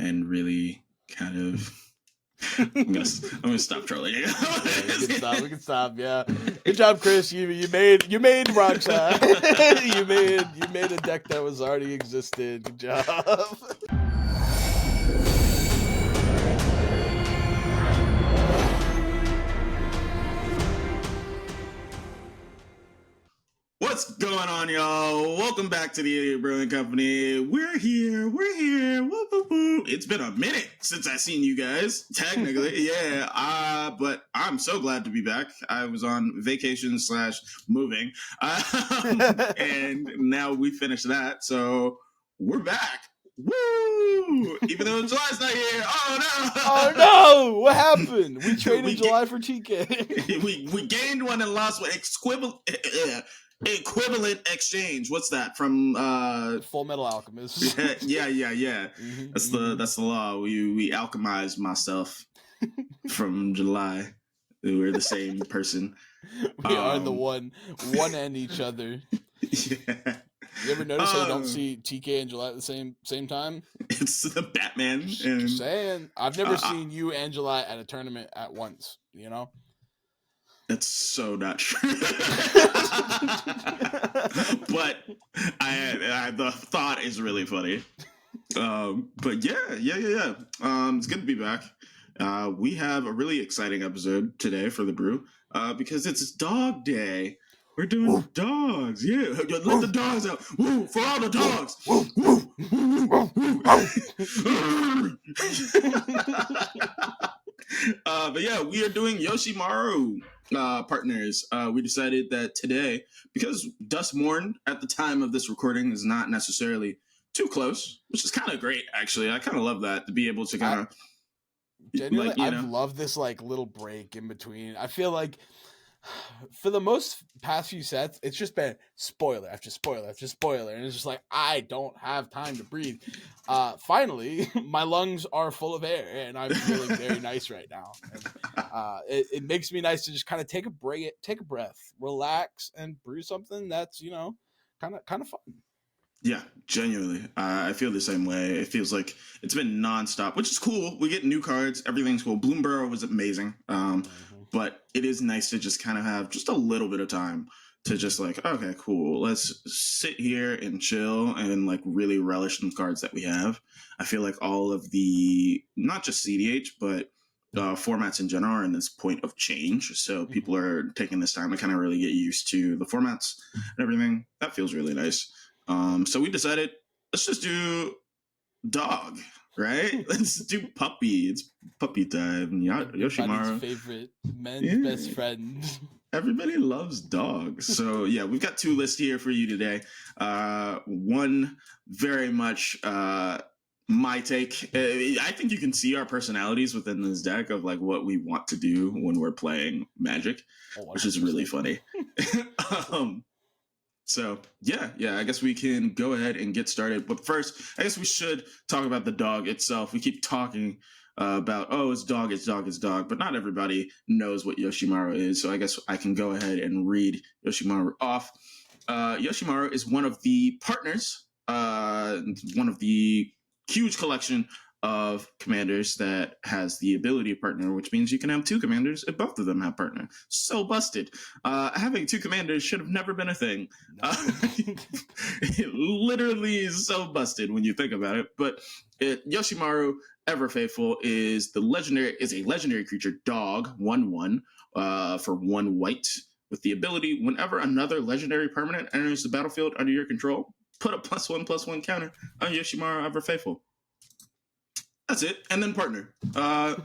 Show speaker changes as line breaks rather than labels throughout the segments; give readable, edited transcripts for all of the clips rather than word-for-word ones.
and really kind of. I'm gonna stop trolling.
We can stop. Yeah, good job, Chris. You made Rockstar. you made a deck that was already existed. Good job.
What's going on, y'all? Welcome back to the Idiot Brewing Company. We're here. Whoop, whoop, whoop. It's been a minute since I've seen you guys, technically. Yeah, but I'm so glad to be back. I was on vacation / moving, and now we finished that, so we're back. Woo! Even though July's not here. Oh no!
Oh no! What happened? We traded July for TK.
we gained one and lost one. Equivalent exchange. What's that from?
Full Metal Alchemist.
Yeah. Mm-hmm, that's the law. We alchemized myself from July. We're the same person.
We are the one and each other. Yeah. You ever notice how you don't see TK and July at the same time?
It's the Batman.
Just saying. I've never seen you and July at a tournament at once. You know.
That's so not true. But the thought is really funny. But yeah. It's good to be back. We have a really exciting episode today for the brew because it's Dog Day. We're doing dogs. Yeah, let the dogs out. Woo, for all the dogs. But yeah, we are doing Yoshimaru partners. We decided that today, because Duskmorn at the time of this recording is not necessarily too close, which is kind of great, actually. I kind of love that, to be able to kind of...
Genuinely, I've loved this little break in between. I feel like for the most past few sets, it's just been spoiler after spoiler after spoiler, and it's just like, I don't have time to breathe. Finally, my lungs are full of air, and I'm feeling very nice right now. And, it makes me nice to just kind of take a breath, relax, and brew something that's kind of fun.
Yeah, genuinely. I feel the same way. It feels like it's been nonstop, which is cool. We get new cards. Everything's cool. Bloomburrow was amazing. But it is nice to just kind of have just a little bit of time to just okay, cool. Let's sit here and chill and really relish the cards that we have. I feel like all of the, not just cEDH, but formats in general are in this point of change. So people are taking this time to kind of really get used to the formats and everything. That feels really nice. So we decided, let's just do dog. Right? Let's do puppy. It's puppy time. Yoshimaru.
Favorite men's best friend.
Everybody loves dogs. So yeah, we've got two lists here for you today. One very much my take. I think you can see our personalities within this deck of what we want to do when we're playing Magic, which is really funny. So, yeah, I guess we can go ahead and get started. But first, I guess we should talk about the dog itself. We keep talking about, it's dog. But not everybody knows what Yoshimaru is. So I guess I can go ahead and read Yoshimaru off. Yoshimaru is one of the partners, one of the huge collection of commanders that has the ability to partner, which means you can have two commanders if both of them have partner. So busted. Having two commanders should have never been a thing. No. It literally is so busted when you think about it. But Yoshimaru, Ever Faithful, is a legendary creature, dog, 1/1, for 1 white, with the ability, whenever another legendary permanent enters the battlefield under your control, put a +1/+1 counter on Yoshimaru, Ever Faithful. That's it. And then partner. A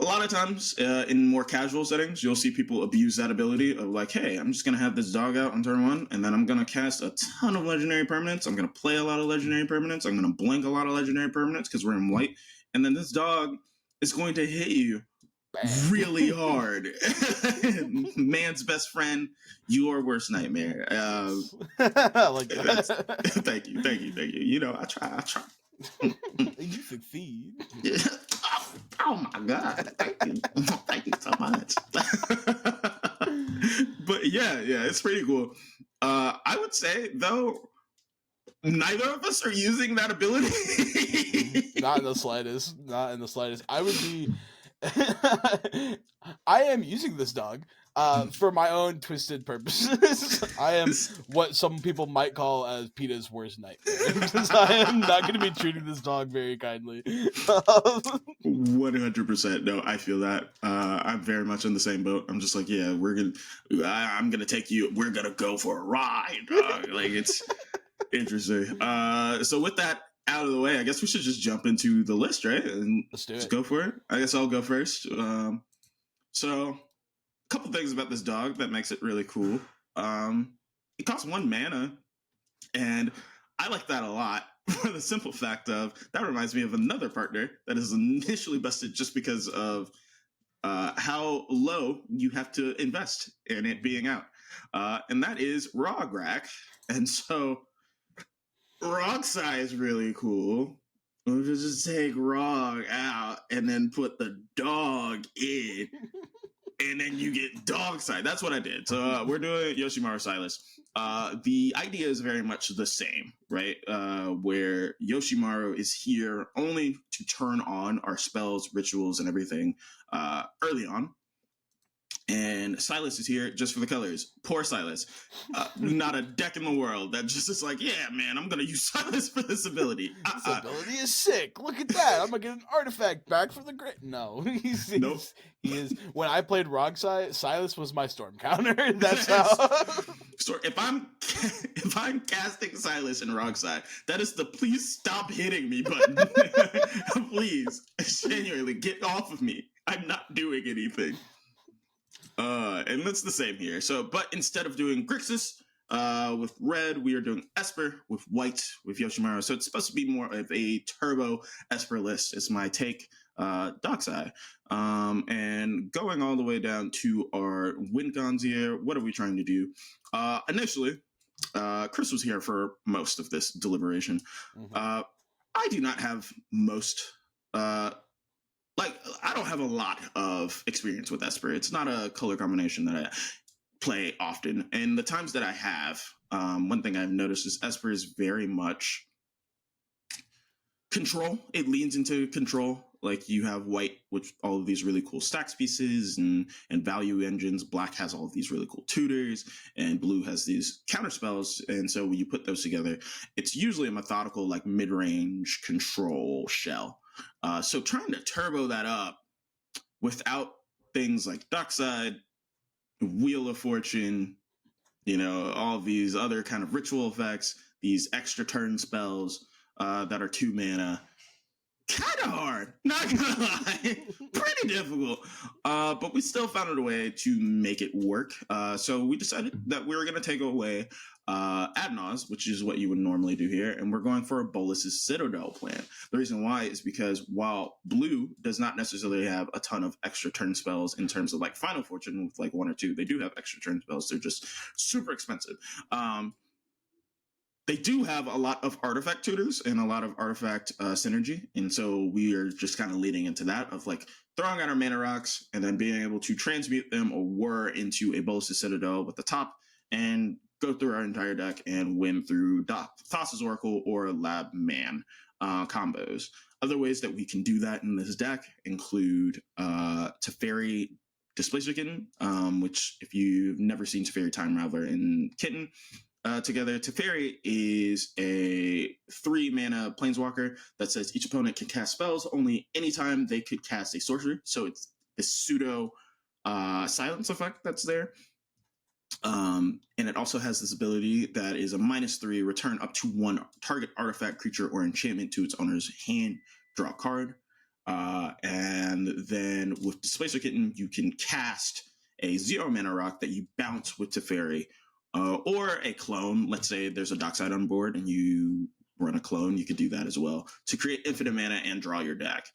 lot of times in more casual settings, you'll see people abuse that ability of hey, I'm just going to have this dog out on turn 1, and then I'm going to cast a ton of legendary permanents. I'm going to play a lot of legendary permanents. I'm going to blink a lot of legendary permanents because we're in white. And then this dog is going to hit you really hard. Man's best friend, your worst nightmare.
I like that.
Thank you. I try.
You succeed.
Yeah. Oh my God. Thank you so much. But yeah, it's pretty cool. I would say, though, neither of us are using that ability.
Not in the slightest. Not in the slightest. I would be. I am using this dog for my own twisted purposes. I am what some people might call as PETA's worst nightmare. Because I am not going to be treating this dog very kindly.
100%. No, I feel that. I'm very much in the same boat. I'm just like, yeah, I'm gonna take you. We're gonna go for a ride. Like, it's interesting. So with that out of the way, I guess we should just jump into the list, right? And
Let's do it.
Just go for it. I guess I'll go first. So a couple things about this dog that makes it really cool. It costs 1 mana, and I like that a lot for the simple fact of that reminds me of another partner that is initially busted just because of how low you have to invest in it being out. And that is Rograk. And so Rogsai is really cool. We'll just take Rog out and then put the dog in. And then you get dog side. That's what I did. So we're doing Yoshimaru Silas. The idea is very much the same, right? Where Yoshimaru is here only to turn on our spells, rituals, and everything early on. And Silas is here just for the colors. Poor Silas. Not a deck in the world that just is like, yeah, man, I'm going to use Silas for this ability.
This ability is sick. Look at that. I'm going to get an artifact back from the grid. No.
Nope.
He is. When I played Rogsai, Silas was my storm counter. That's how.
So if I'm casting Silas in Rogsai, that is the please stop hitting me button. Please. Genuinely, get off of me. I'm not doing anything. And that's the same here. So, but instead of doing Grixis with red, we are doing Esper with white with Yoshimaru. So it's supposed to be more of a turbo Esper list is my take. Dockside. And going all the way down to our win cons here, what are we trying to do? Initially, Chris was here for most of this deliberation. Mm-hmm. I do not have most I don't have a lot of experience with Esper. It's not a color combination that I play often. And the times that I have, one thing I've noticed is Esper is very much control. It leans into control. Like you have white with all of these really cool stacks pieces and value engines. Black has all of these really cool tutors, and blue has these counter spells. And so when you put those together, it's usually a methodical, like mid-range control shell. So trying to turbo that up without things like Dockside, Wheel of Fortune, all of these other kind of ritual effects, these extra turn spells that are 2 mana, kind of hard, not gonna lie. Pretty difficult. But we still found a way to make it work. So we decided that we were going to take away Adnaz, which is what you would normally do here, and we're going for a Bolas's Citadel plan. The reason why is because while blue does not necessarily have a ton of extra turn spells in terms of like Final Fortune with like 1 or 2, they do have extra turn spells. They're just super expensive. They do have a lot of artifact tutors and a lot of artifact synergy. And so we are just kind of leading into that of like throwing out our mana rocks and then being able to transmute them or whir into a Bolas's Citadel with the top and go through our entire deck and win through Thassa's Oracle or Lab Man combos. Other ways that we can do that in this deck include Teferi Displacer Kitten, which if you've never seen Teferi Time Raveler in Kitten, together, Teferi is a 3 mana planeswalker that says each opponent can cast spells only anytime they could cast a sorcery. So it's this pseudo silence effect that's there. And it also has this ability that is a -3, return up to 1 target artifact, creature, or enchantment to its owner's hand, draw a card. And then with Displacer Kitten, you can cast a 0 mana rock that you bounce with Teferi. Or a clone. Let's say there's a Dockside on board and you run a clone. You could do that as well to create infinite mana and draw your deck,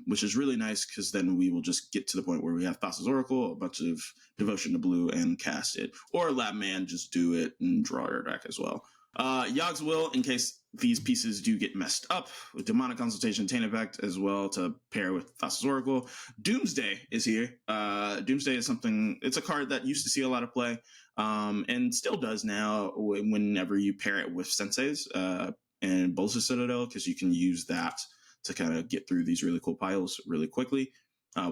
which is really nice because then we will just get to the point where we have Thassa's Oracle, a bunch of Devotion to Blue, and cast it. Or Lab Man, just do it and draw your deck as well. Yogg's Will, in case these pieces do get messed up, with Demonic Consultation, Taint Effect as well to pair with Thassa's Oracle. Doomsday is here. Doomsday is something, it's a card that used to see a lot of play. and still does now whenever you pair it with Sensei's and Bolsa Citadel, because you can use that to kind of get through these really cool piles really quickly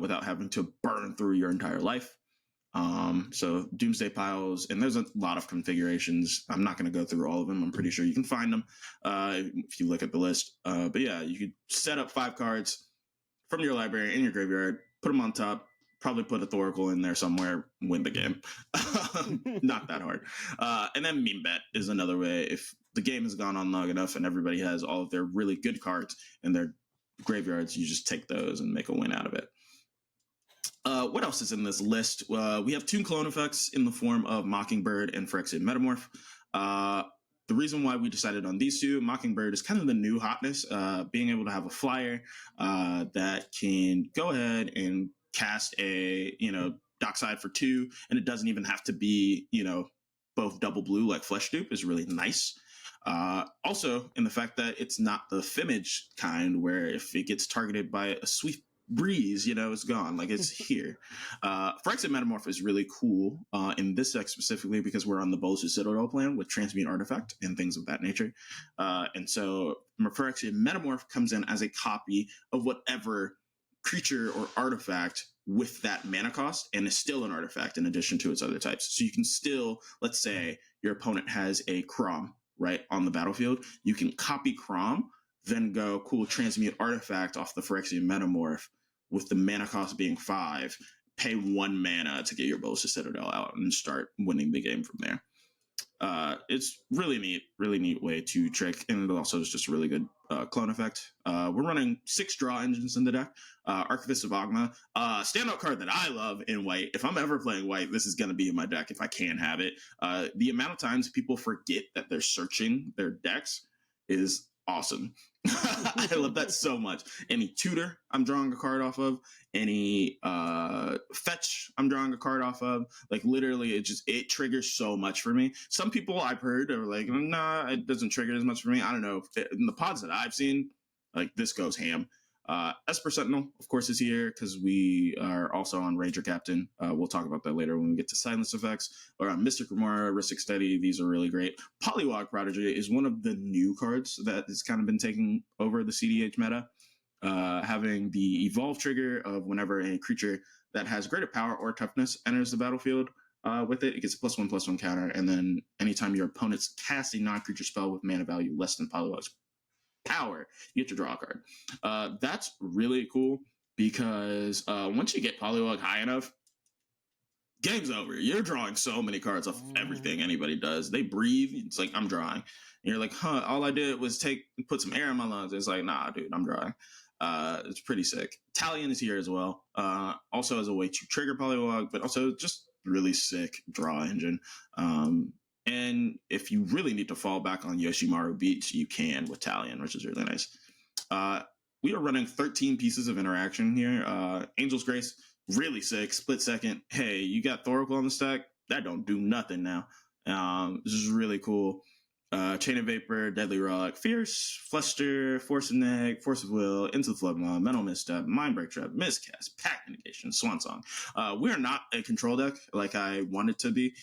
without having to burn through your entire life. So Doomsday piles, and there's a lot of configurations. I'm not going to go through all of them. I'm pretty sure you can find them if you look at the list. But yeah, you could set up 5 cards from your library in your graveyard, put them on top, probably put a Thoracle in there somewhere, win the game. Not that hard. And then meme bet is another way. If the game has gone on long enough and everybody has all of their really good cards in their graveyards, you just take those and make a win out of it. What else is in this list? We have 2 clone effects in the form of Mockingbird and Phyrexian Metamorph. The reason why we decided on these 2, Mockingbird is kind of the new hotness, being able to have a flyer that can go ahead and cast a, Dockside for 2, and it doesn't even have to be, both double blue like Flesh Dupe is really nice. Also, in the fact that it's not the Fimmage kind where if it gets targeted by a sweet breeze, it's gone. Like, it's here. Phyrexian Metamorph is really cool in this deck specifically because we're on the Bolsa Citadel plan with Transmute Artifact and things of that nature. And so Phyrexian Metamorph comes in as a copy of whatever creature or artifact with that mana cost, and is still an artifact in addition to its other types. So you can still, let's say your opponent has a Crom, right, on the battlefield. You can copy Crom, then go, cool, Transmute Artifact off the Phyrexian Metamorph with the mana cost being 5, pay 1 mana to get your Bolsa Citadel out and start winning the game from there. It's really neat way to trick, and it also is just a really good clone effect. We're running 6 draw engines in the deck. Archivist of Ogma, standout card that I love in white. If I'm ever playing white, this is going to be in my deck if I can have it. The amount of times people forget that they're searching their decks is awesome. I love that so much. Any tutor I'm drawing a card off of, any fetch I'm drawing a card off of, like literally it triggers so much for me. Some people I've heard are like, nah, it doesn't trigger as much for me. I don't know. In the pods that I've seen, like, this goes ham. Esper Sentinel, of course, is here because we are also on Ranger Captain. We'll talk about that later when we get to silence effects. Or on Mystic Remora, Rhystic Steady, these are really great. Polywog Prodigy is one of the new cards that has kind of been taking over the cEDH meta. Having the evolve trigger of whenever a creature that has greater power or toughness enters the battlefield with it, it gets a +1/+1 counter. And then anytime your opponent's cast a non-creature spell with mana value less than Polywog's power, you get to draw a card. That's really cool because once you get Polywog high enough, game's over. You're drawing so many cards off everything anybody does. They breathe. It's like, I'm drawing. And you're like, all I did was put some air in my lungs. It's like, nah, dude, I'm drawing. It's pretty sick. Talion is here as well. Also as a way to trigger Polywog, but also just really sick draw engine. And if you really need to fall back on Yoshimaru beats, you can with Talion, which is really nice. We are running 13 pieces of interaction here. Angel's Grace, really sick. Split second. Hey, you got Thoracle on the stack? That don't do nothing now. This is really cool. Chain of Vapor, Deadly Rock, Fierce, Fluster, Force of Neg, Force of Will, Into the Floodmaw, Mental Misstep, Mindbreak Trap, Miscast, Pact Negation, Swan Song. We are not a control deck like I wanted to be.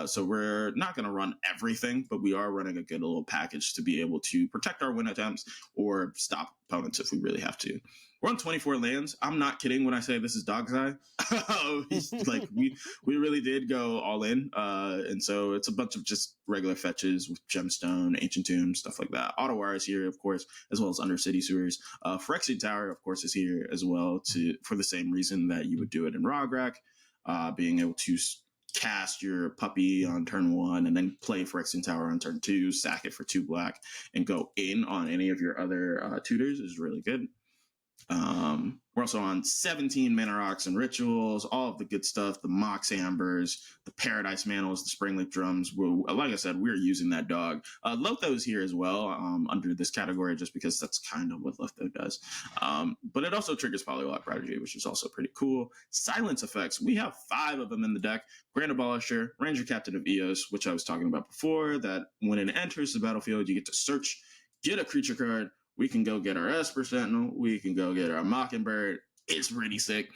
So we're not going to run everything, but we are running a good little package to be able to protect our win attempts or stop opponents if we really have to. We're on 24 lands. I'm not kidding when I say this is dog's eye. Like we really did go all in. And so it's a bunch of just regular fetches with Gemstone, Ancient Tomb, stuff like that. Ottawire is here, of course, as well as Undercity Sewers. Phyrexian Tower, of course, is here as well for the same reason that you would do it in Rograk, being able to cast your puppy on turn 1 and then play Phyrexian Tower on turn 2, sack it for 2 black, and go in on any of your other tutors is really good. We're also on 17 Mana Rocks and Rituals, all of the good stuff, the Mox Ambers, the Paradise Mantles, the Springleaf Drums. Like I said, we're using that dog. Lotho is here as well under this category just because that's kind of what Lotho does. But it also triggers Polywog Prodigy, which is also pretty cool. Silence effects, we have 5 of them in the deck. Grand Abolisher, Ranger Captain of Eos, which I was talking about before, that when it enters the battlefield, you get to search, get a creature card. We can go get our Esper Sentinel. We can go get our Mockingbird. It's pretty sick.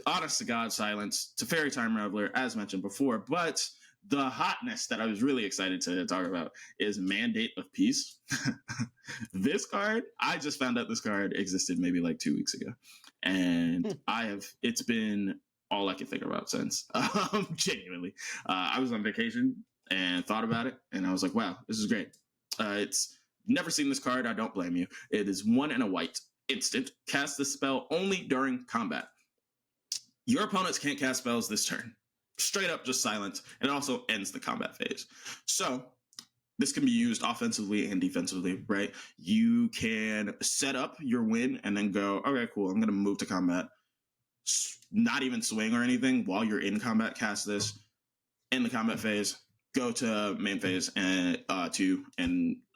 Honest to God, Silence. Teferi Time Reveler, as mentioned before. But the hotness that I was really excited to talk about is Mandate of Peace. This card, I just found out this card existed maybe like 2 weeks ago. And it's been all I can think about since. Genuinely. I was on vacation and thought about it, and I was like, wow, this is great. It's never seen this card. I don't blame you. It is 1 and a white. Instant. Cast the spell only during combat. Your opponents can't cast spells this turn. Straight up just silence. And it also ends the combat phase. So this can be used offensively and defensively, right? You can set up your win and then go, okay, cool, I'm going to move to combat. Not even swing or anything. While you're in combat, cast this. In the combat phase, go to main phase and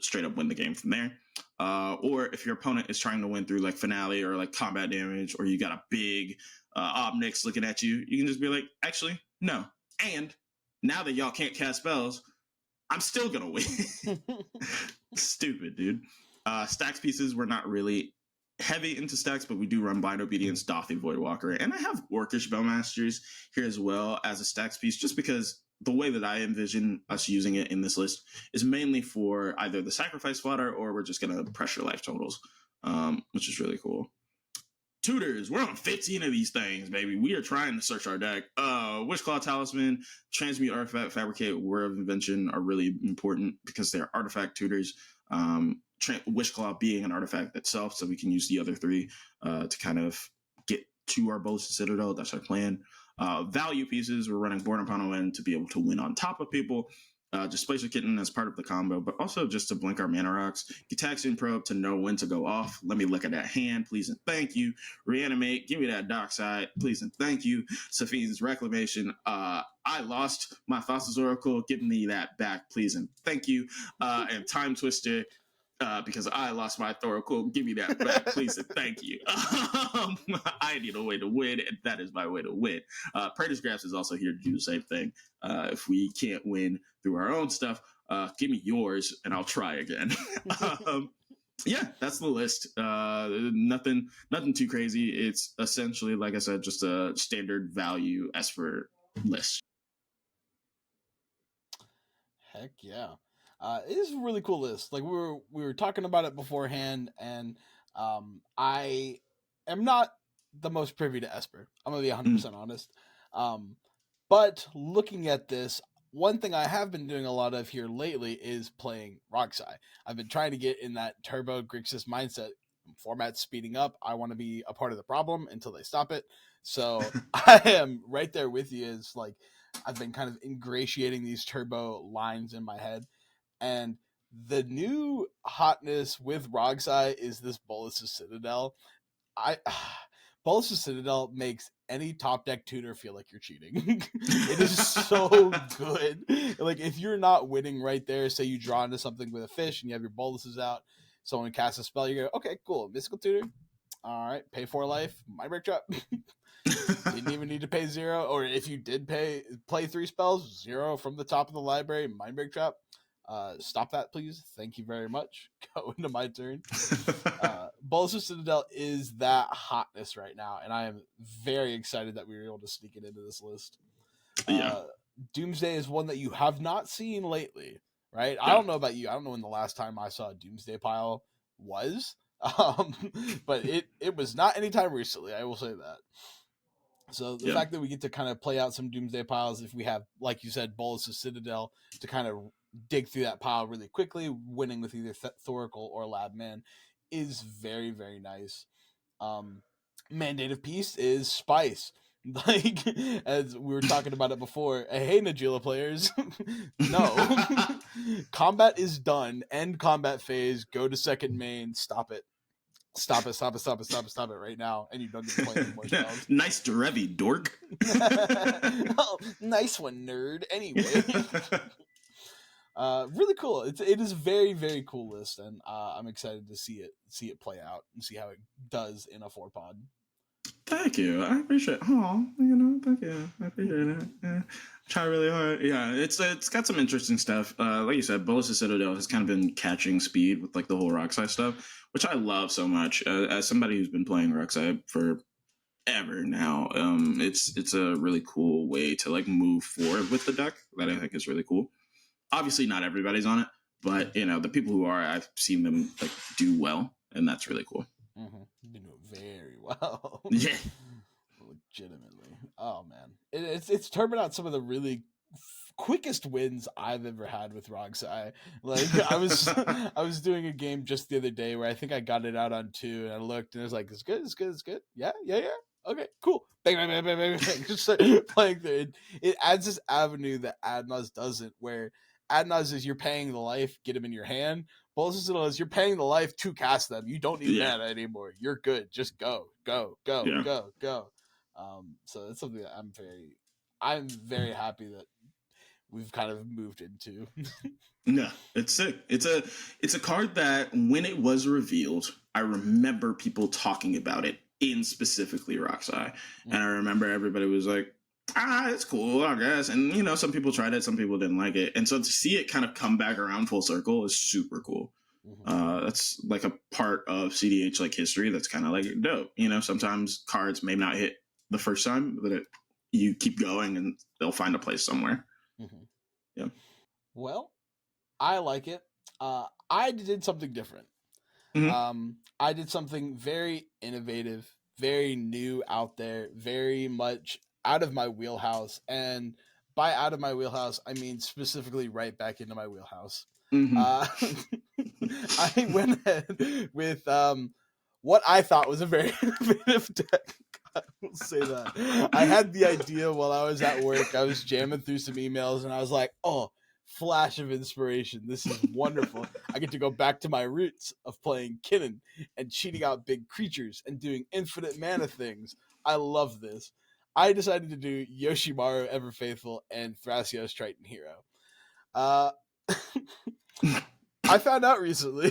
straight up win the game from there. Or if your opponent is trying to win through like finale or like combat damage, or you got a big Omnix looking at you, you can just be like, actually, no. And now that y'all can't cast spells, I'm still gonna win. Stupid, dude. Stacks pieces, we're not really heavy into stacks, but we do run Blind Obedience, Dothy, Voidwalker, and I have Orcish Bellmasters here as well as a stacks piece, just because the way that I envision us using it in this list is mainly for either the sacrifice fodder or we're just gonna pressure life totals, which is really cool. Tutors, we're on 15 of these things, baby. We are trying to search our deck. Witchclaw Talisman, Transmute Artifact, Fabricate, Word of Invention are really important because they're artifact tutors. Witchclaw being an artifact itself, so we can use the other 3 to kind of get to our Ballistic Citadel. That's our plan. Value pieces, we're running Born Upon a Wind to be able to win on top of people. Displacer Kitten as part of the combo, but also just to blink our mana rocks. Gitaxian Probe to know when to go off. Let me look at that hand, please and thank you. Reanimate, give me that dark side, please and thank you. Safine's Reclamation. I lost my Thassa's Oracle, give me that back, please and thank you. And Time Twister, because I lost my Thoracle, give me that back, please and thank you. I need a way to win, and that is my way to win. Praetor's Grasp is also here to do the same thing. If we can't win through our own stuff, give me yours, and I'll try again. Yeah, that's the list. Nothing too crazy. It's essentially, like I said, just a standard value Esper list.
Heck yeah. It is a really cool list. Like we were talking about it beforehand, and I am not the most privy to Esper. I'm gonna be 100% honest. But looking at this, one thing I have been doing a lot of here lately is playing Roxai. I've been trying to get in that Turbo Grixis mindset. Format speeding up. I want to be a part of the problem until they stop it. So I am right there with you. Is like I've been kind of ingratiating these turbo lines in my head. And the new hotness with Roxai is this Bolas's Citadel. Bolas's Citadel makes any top deck tutor feel like you're cheating. It is so good. Like if you're not winning right there, say you draw into something with a fish and you have your Bolas's out, someone casts a spell, you go, okay, cool, mystical tutor. All right, pay 4 life, Mind Break Trap. Didn't even need to pay 0, or if you did play 3 spells, 0 from the top of the library, Mind Break Trap. Stop that, please. Thank you very much. Go into my turn. Bolas's Citadel is that hotness right now, and I am very excited that we were able to sneak it into this list.
Yeah.
Doomsday is one that you have not seen lately, right? Yeah. I don't know about you. I don't know when the last time I saw a Doomsday pile was, but it was not anytime recently. I will say that. So the fact that we get to kind of play out some Doomsday piles, if we have, like you said, Bolas's Citadel to kind of dig through that pile really quickly, winning with either Thoracle or Labman, is very, very nice. Mandate of Peace is spice. Like, as we were talking about it before, hey, Najila players, no. Combat is done. End combat phase. Go to second main. Stop it. Stop it right now. And you don't get to play any more spells.
Nice Derevi, dork.
Oh, nice one, nerd. Anyway. Really cool. It is a very, very cool list, and I'm excited to see it play out and see how it does in a 4-pod.
Thank you. I appreciate it. Oh, thank you. I appreciate it. Yeah. Try really hard. Yeah, it's got some interesting stuff. Like you said, Bolas's Citadel has kind of been catching speed with like the whole Roxai stuff, which I love so much. As somebody who's been playing Roxai for ever now. It's a really cool way to like move forward with the deck that I think is really cool. Obviously, not everybody's on it, but the people who are, I've seen them like do well, and that's really cool.
Mm-hmm. You do it very well.
Yeah.
Legitimately. Oh man, it's turned out some of the really quickest wins I've ever had with Roxai. Like I was doing a game just the other day where I think I got it out on 2, and I looked and it was like, it's good, it's good, it's good. Yeah. Okay, cool. Bang, bang, bang, bang, bang, bang. Just start playing there. It adds this avenue that Adnaz doesn't, where Adnaz is you're paying the life, get him in your hand. Bolsonaro is you're paying the life to cast them. You don't need mana anymore. You're good. Just go, go, go,
Yeah.
go. So that's something that I'm very happy that we've kind of moved into.
Yeah, it's sick. It's a card that when it was revealed, I remember people talking about it in specifically Roxai. And I remember everybody was like, it's cool, I guess. And some people tried it, some people didn't like it. And so to see it kind of come back around full circle is super cool. That's like a part of cEDH like history that's kind of like dope. Sometimes cards may not hit the first time, but you keep going and they'll find a place somewhere. Yeah.
Well, I like it. I did something different. I did something very innovative, very new out there, very much out of my wheelhouse. And by out of my wheelhouse, I mean specifically right back into my wheelhouse. I went ahead with what I thought was a very innovative deck. I will say that. I had the idea while I was at work. I was jamming through some emails and I was like, oh, flash of inspiration. This is wonderful. I get to go back to my roots of playing Kinnan and cheating out big creatures and doing infinite mana things. I love this. I decided to do Yoshimaru Ever Faithful and Thrasios Triton Hero. I found out recently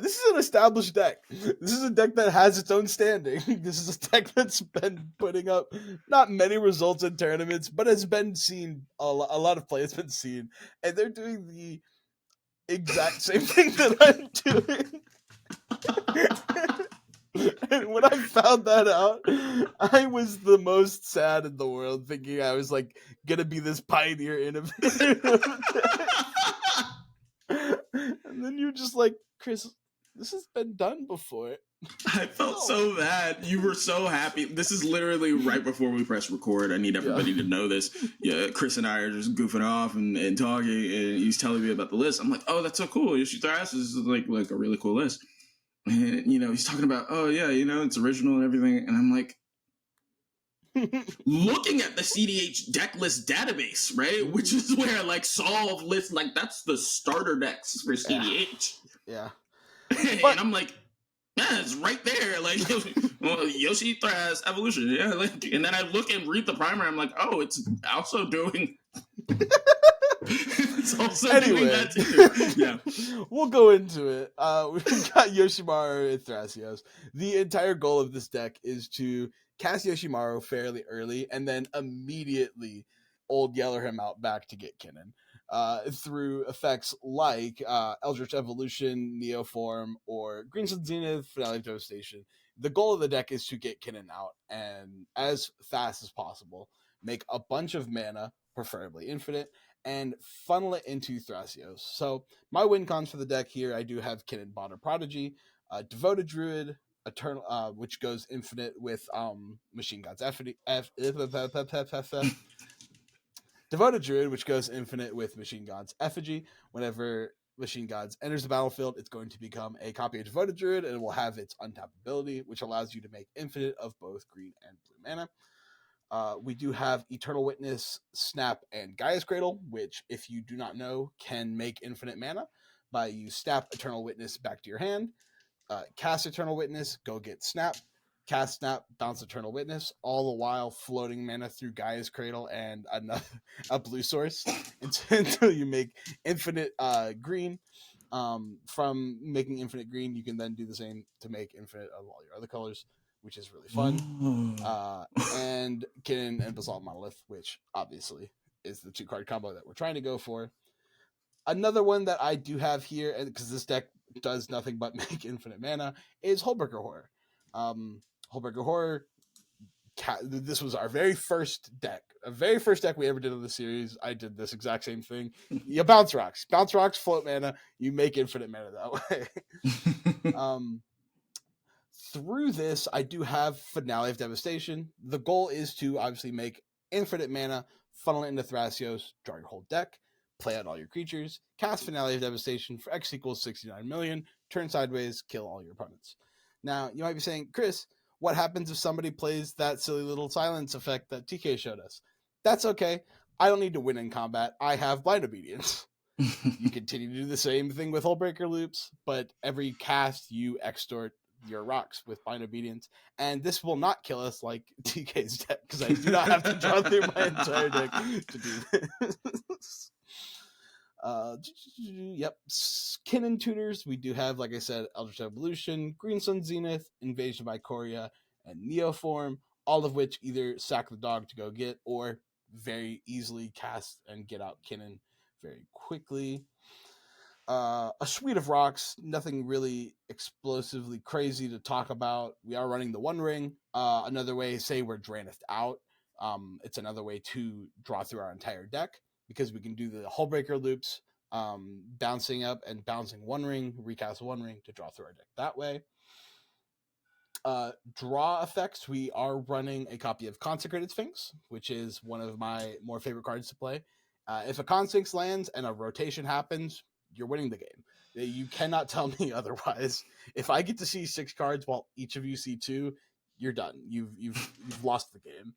this is an established deck. This is a deck that has its own standing. This is a deck that's been putting up not many results in tournaments, but has been seen, a lot of play has been seen, and they're doing the exact same thing that I'm doing. And when I found that out, I was the most sad in the world, thinking I was like gonna be this pioneer innovator. And then you're just like, Chris, this has been done before.
I felt so bad. You were so happy. This is literally right before we press record. I need everybody to know this. Yeah, Chris and I are just goofing off and talking, and he's telling me about the list. I'm like, oh, that's so cool. Yoshi Thras is like a really cool list. And he's talking about, oh yeah, it's original and everything. And I'm like, looking at the cEDH deck list database, right? Which is where like solve list, like that's the starter decks for cEDH.
Yeah.
And I'm like, yeah, it's right there. Like, Yoshi Thras Evolution. Yeah. Like, and then I look and read the primer. I'm like, oh, it's also doing. It's also doing that too. Yeah.
We'll go into it. We've got Yoshimaru and Thrasios. The entire goal of this deck is to cast Yoshimaru fairly early and then immediately old yeller him out back to get Kinnan. Through effects like Eldritch Evolution, Neoform, or Green Sun Zenith, Finale of Devastation. The goal of the deck is to get Kinnan out and as fast as possible, make a bunch of mana, preferably infinite, and funnel it into Thrasios. So my win cons for the deck here, I do have Kinnan Bonner Prodigy, Devoted Druid, Eternal, which goes infinite with Machine God's Effigy. Devoted Druid, which goes infinite with Machine God's Effigy. Whenever Machine Gods enters the battlefield, it's going to become a copy of Devoted Druid, and it will have its untapped ability, which allows you to make infinite of both green and blue mana. We do have Eternal Witness, Snap, and Gaia's Cradle, which, if you do not know, can make infinite mana by you snap Eternal Witness back to your hand, cast Eternal Witness, go get Snap, cast Snap, bounce Eternal Witness, all the while floating mana through Gaia's Cradle and a blue source until you make infinite green. From making infinite green, you can then do the same to make infinite of all your other colors, which is really fun. And Kinnan and Basalt Monolith, which obviously is the 2-card combo that we're trying to go for. Another one that I do have here, because this deck does nothing but make infinite mana, is Hullbreaker Horror. Hullbreaker Horror. This was our very first deck. A very first deck we ever did in the series. I did this exact same thing. You bounce rocks. Bounce rocks, float mana. You make infinite mana that way. Through this, I do have Finale of Devastation. The goal is to obviously make infinite mana, funnel it into Thrasios, draw your whole deck, play out all your creatures, cast Finale of Devastation for X equals 69 million, turn sideways, kill all your opponents. Now, you might be saying, Chris, what happens if somebody plays that silly little silence effect that TK showed us? That's okay. I don't need to win in combat. I have Blind Obedience. You continue to do the same thing with Hullbreaker loops, but every cast you extort your rocks with Blind Obedience, and this will not kill us like TK's deck, because I do not have to draw through my entire deck to do this. Yep. Kinnan tutors. We do have, like I said, Eldritch Evolution, Green Sun Zenith, Invasion of Ikoria, and Neoform, all of which either sack the dog to go get or very easily cast and get out Kinnan very quickly. A suite of rocks, nothing really explosively crazy to talk about. We are running the One Ring. Another way, say we're Draenith out. It's another way to draw through our entire deck, because we can do the Hullbreaker loops, bouncing up and bouncing One Ring, recast One Ring to draw through our deck that way. Draw effects, we are running a copy of Consecrated Sphinx, which is one of my more favorite cards to play. If a Consphinx lands and a rotation happens, you're winning the game. You cannot tell me otherwise. If I get to see 6 cards while each of you see 2, you're done. You've lost the game.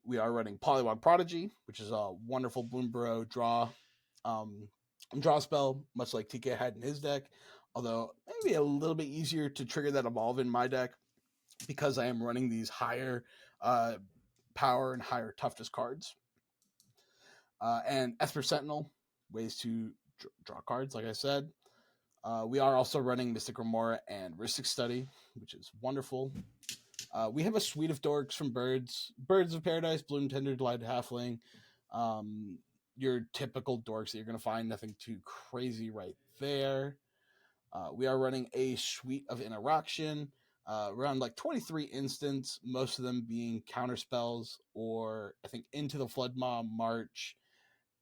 We are running Polywog Prodigy, which is a wonderful Bloomburrow draw spell, much like TK had in his deck, although maybe a little bit easier to trigger that evolve in my deck, because I am running these higher power and higher toughness cards. And Esper Sentinel, ways to draw cards, like I said. We are also running Mystic Remora and Rhystic Study, which is wonderful. We have a suite of dorks from Birds of Paradise, Bloom Tender, Delighted Halfling. Your typical dorks that you're going to find, nothing too crazy right there. We are running a suite of Interaction, around like 23 instants, most of them being counter spells, or I think Into the Floodmaw, March,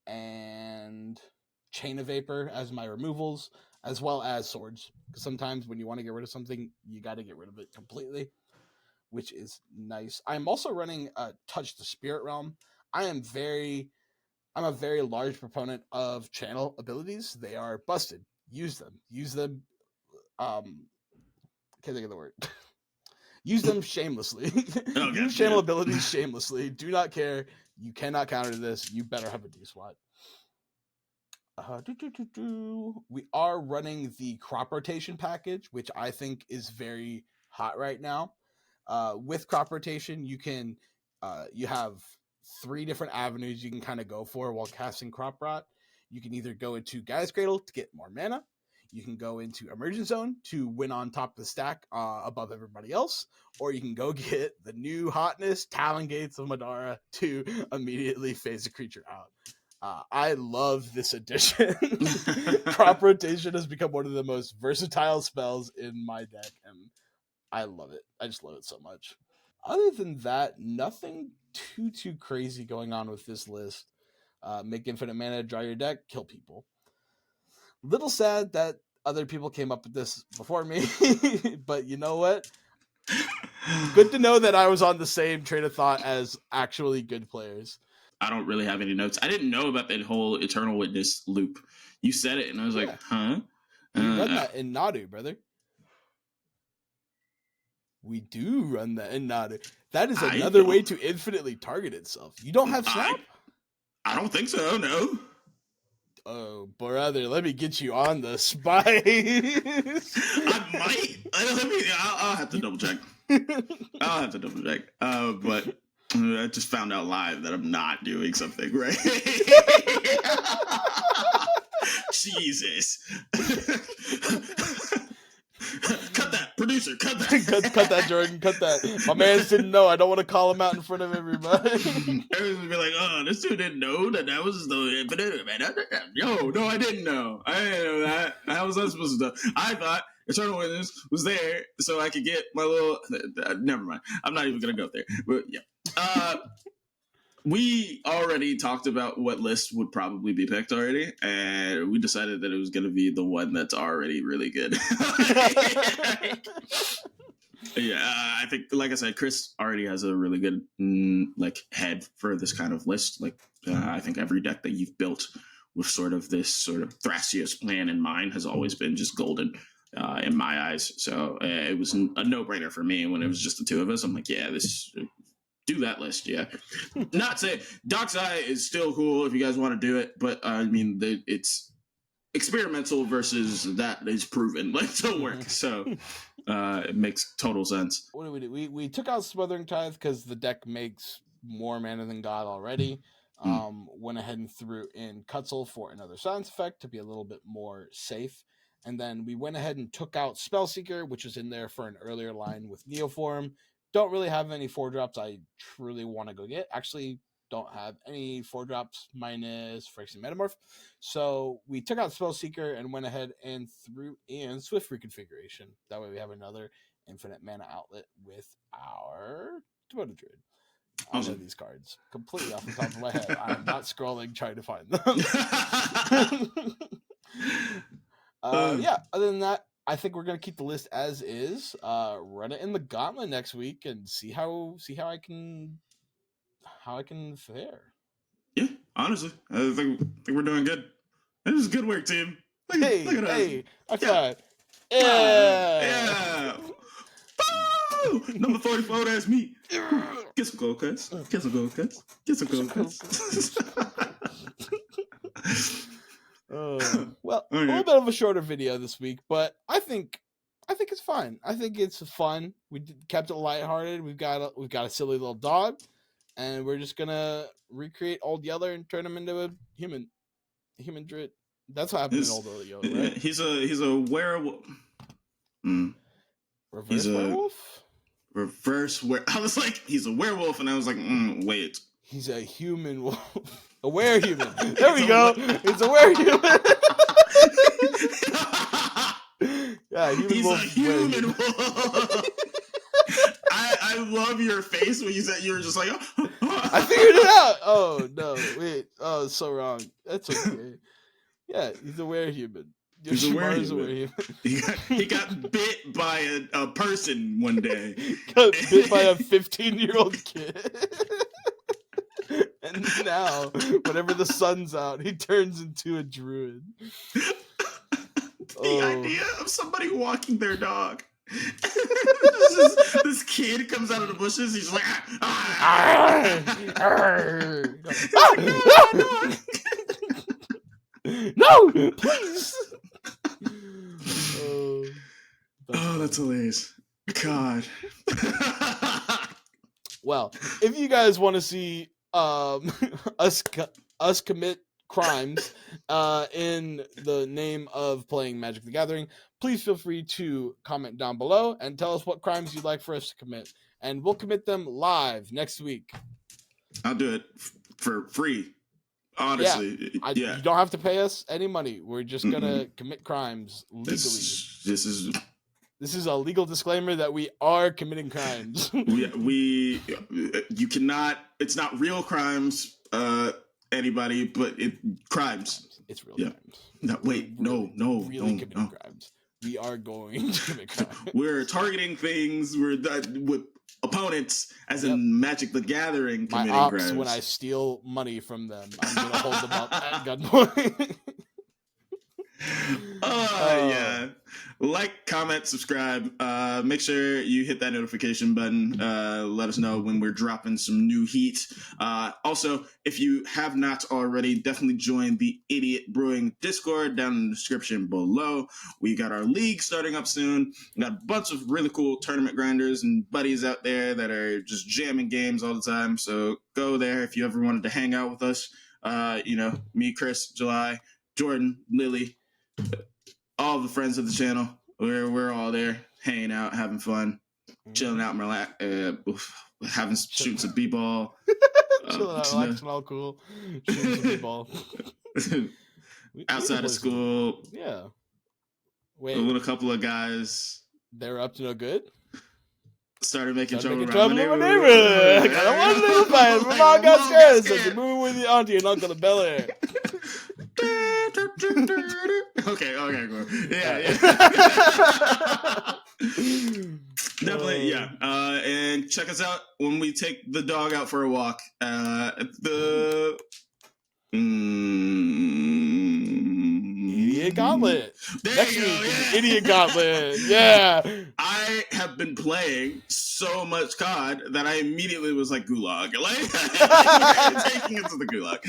and Chain of Vapor as my removals, as well as swords. Because sometimes when you want to get rid of something, you got to get rid of it completely, which is nice. I'm also running Touch the Spirit Realm. I'm a very large proponent of channel abilities. They are busted. Use them. Can't think of the word. Use them shamelessly. Use channel abilities shamelessly. Do not care. You cannot counter this. You better have a D-SWAT. We are running the crop rotation package, which I think is very hot right now. With crop rotation, you have 3 different avenues you can kind of go for while casting crop rot. You can either go into Guy's Cradle to get more mana. You can go into Emergent Zone to win on top of the stack above everybody else, or you can go get the new hotness, Talon Gates of Madara, to immediately phase a creature out. I love this addition. Crop rotation has become one of the most versatile spells in my deck, and I love it. I just love it so much. Other than that, nothing too crazy going on with this list. Make infinite mana, draw your deck, kill people. Little sad that other people came up with this before me, but you know what? Good to know that I was on the same train of thought as actually good players.
I don't really have any notes. I didn't know about that whole Eternal Witness loop. You said it, and I was like, huh?
You run that in Nadu, brother. We do run that in Nadu. That is another way to infinitely target itself. You don't have Snap?
I don't think so, no.
Oh, brother, let me get you on the spice.
I might. I'll have to double check. But I just found out live that I'm not doing something right. Jesus. Cut that, producer. Cut that.
cut that, Jordan. Cut that. My man didn't know. I don't want to call him out in front of everybody.
Everyone's gonna be like, "Oh, this dude didn't know that was the infinite." No, I didn't know. I didn't know that. How was I supposed to know? I thought Eternal Witness was there so I could get my little. Never mind. I'm not even gonna go there. But yeah, we already talked about what list would probably be picked already, and we decided that it was gonna be the one that's already really good. Yeah, I think, like I said, Chris already has a really good like head for this kind of list. Like, I think every deck that you've built with sort of this sort of Thrasios plan in mind has always been just golden in my eyes. So it was a no-brainer for me when it was just the two of us. I'm like, yeah, do that list. Yeah, not say Doc's Eye is still cool if you guys want to do it, but I mean, it's experimental versus that is proven like to work. So it makes total sense.
What do we do? We took out Smothering Tithe because the deck makes more mana than God already. Went ahead and threw in Cutzel for another silence effect to be a little bit more safe. And then we went ahead and took out Spellseeker, which was in there for an earlier line with Neoform. Don't really have any 4-drops I truly want to go get. Actually, don't have any 4-drops minus Phyrexian Metamorph. So we took out Spellseeker and went ahead and threw in Swift Reconfiguration. That way we have another infinite mana outlet with our Devoted Druid. I know these cards completely off the top of my head. I'm not scrolling trying to find them. Yeah, other than that, I think we're gonna keep the list as is. Run it in the Gauntlet next week and see how I can fare.
Yeah, honestly, I think we're doing good. This is good work, team. Look at us.
I tried. Yeah.
Woo! Number 44, that's me. Get some gold cuts. Get some gold cuts. Get some gold cuts.
Well, a little bit of a shorter video this week, but I think it's fine. I think it's fun. We kept it lighthearted. We've got a silly little dog, and we're just gonna recreate Old Yeller and turn him into a human druid. That's what happened in Old Yeller, right?
Yeah, he's a werewolf.
Reverse werewolf.
I was like, he's a werewolf, and I was like, wait.
He's a human wolf. A werehuman. There we go. It's a werehuman. Yeah,
he's a human wolf. I love your face when you said you were just like,
I figured it out. Oh no, wait. Oh, it's so wrong. That's okay. Yeah, he's a werehuman. Yoshimaru's a werehuman.
He got bit by a person one day.
Got bit by a 15-year-old kid. And now, whenever the sun's out, he turns into a druid.
The idea of somebody walking their dog. This kid comes out of the bushes. He's like,
no, please.
That's hilarious. God.
Well, if you guys want to see us commit crimes in the name of playing Magic the Gathering, please feel free to comment down below and tell us what crimes you'd like for us to commit, and we'll commit them live next week.
I'll do it for free. Honestly,
you don't have to pay us any money. We're just gonna commit crimes legally. This is a legal disclaimer that we are committing crimes.
You cannot. It's not real crimes. Anybody, but crimes.
It's real crimes.
No, wait, no.
Really committing crimes. We are going to commit crimes.
We're targeting things. We're with opponents, as in Magic the Gathering.
My
committing
ops,
crimes.
when I steal money from them, I'm gonna hold them up at gunpoint.
Yeah. Like, comment, subscribe. Make sure you hit that notification button. Let us know when we're dropping some new heat. Also, if you have not already, definitely join the Idiot Brewing Discord down in the description below. We got our league starting up soon. We got a bunch of really cool tournament grinders and buddies out there that are just jamming games all the time. So go there if you ever wanted to hang out with us. Me, Chris, July, Jordan, Lily, all the friends of the channel. We're all there, hanging out, having fun, chilling out, shooting some b-ball.
Chilling out, relaxing, all cool. Shooting some b-ball.
Outside of school.
Yeah. Wait,
when a couple of guys
they're up to no good.
Started making trouble
in
my
neighborhood.
neighborhood.
I don't want to live by it. My mom got scared. So you're moving with your auntie and uncle to Bel Air.
Okay, cool. Yeah. Definitely, yeah. And check us out when we take the dog out for a walk. The
Idiot Gauntlet.
There
Next
you go,
week,
yeah.
Idiot Gauntlet. Yeah.
I have been playing so much COD that I immediately was like Gulag. Like taking it to the Gulag.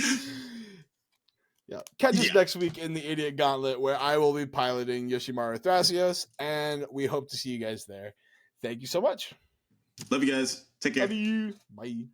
Yeah. Catch us next week in the Idiot Gauntlet, where I will be piloting Yoshimaru Thrasios, and we hope to see you guys there. Thank you so much.
Love you guys. Take care.
Love you. Bye.